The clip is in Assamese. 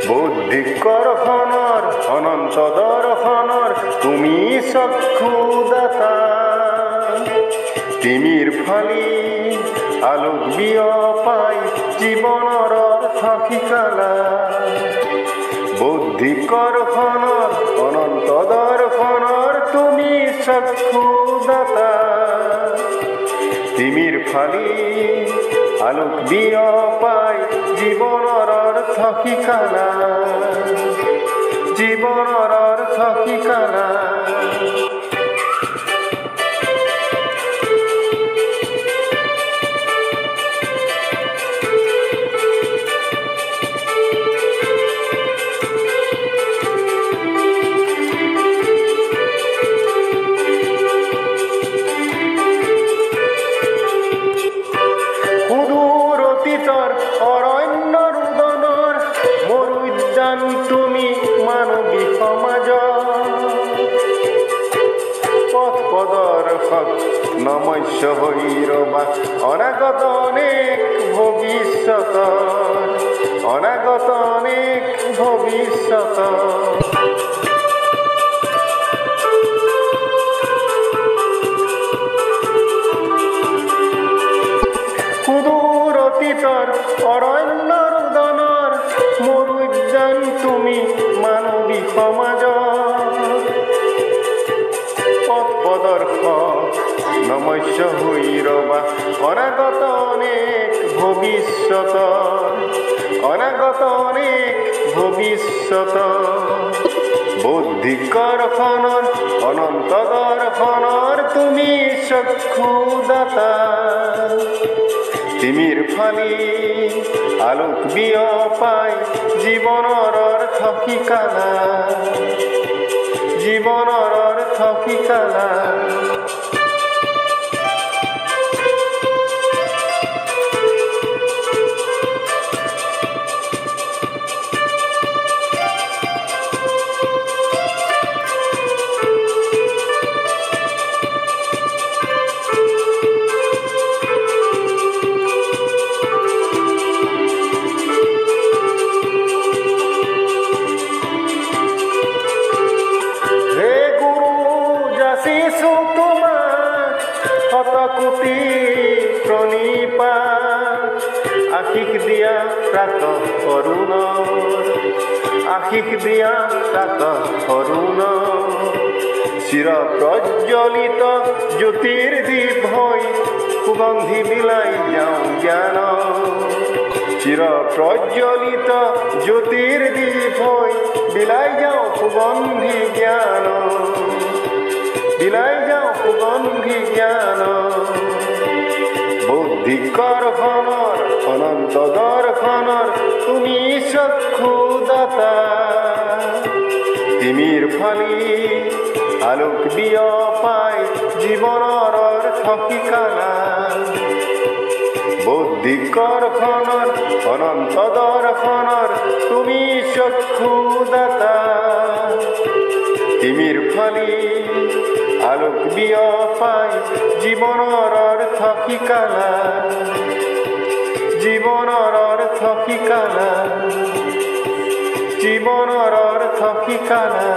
বুদ্ধিকৰখনৰ অনন্ত দৰ্শনৰ তুমি চক্ষুদাতা তিমিৰ ফালি আলোক বিয়পাই জীৱনৰ অৰ্থ শিকালা বুদ্ধিকৰখনৰ অনন্ত দৰ্শনৰ তুমি চক্ষুদাতা তিমিৰ ফালি আলোক বিয়পাই জীৱনৰ অৰ্থ শিকালা জীৱনৰ অৰ্থ শিকালা অৰণ্য ৰুদনৰ মোৰ উদ্যান তুমি মানৱী সমাজ পথ প্ৰদৰ্শক নমস্য হৈ ৰবা অনাগত অনেক ভৱিষ্যতৰ অনাগত অনেক ভৱিষ্যতৰ অৰণ্য ৰুদনৰ মোৰ উদ্যান তুমি মানৱী সমাজ পথ প্ৰদৰ্শক নমস্য হৈ ৰবা অনাগত অনেক ভৱিষ্যতৰ অনাগত অনেক ভৱিষ্যতৰ বুদ্ধিকৰখনৰ অনন্ত দৰ্শনৰ তুমি চক্ষুদাতা তিমিৰ ফালি আলোক বিয়পাই জীৱনৰ অৰ্থ শিকালা জীৱনৰ অৰ্থ শিকালা শতকোটি প্ৰণিপাত আশীষ দিয়া প্ৰাত অৰুণ আশীষ দিয়া প্ৰাত অৰুণ চিৰ প্ৰজ্বলিত জ্যোতিৰ দীপ হৈ সুগন্ধি বিলাই যাওঁ জ্ঞান চিৰ প্ৰজ্বলিত জ্যোতিৰ দীপ হৈ বিলাই যাওঁ সুগন্ধি জ্ঞান বিলাই যাওঁ সুগন্ধি জ্ঞান বুদ্ধিকৰখনৰ অনন্ত দৰ্শনৰ তুমি চক্ষুদাতা তিমিৰ ফালি আলোক বিয়পাই জীৱনৰ অৰ্থ শিকালা বুদ্ধিকৰখনৰ অনন্ত দৰ্শনৰ তুমি চক্ষুদাতা তিমিৰ ফালি আলোক বিয়পাই জীৱনৰ অৰ্থ শিকালা জীৱনৰ অৰ্থ শিকালা জীৱনৰ অৰ্থ শিকালা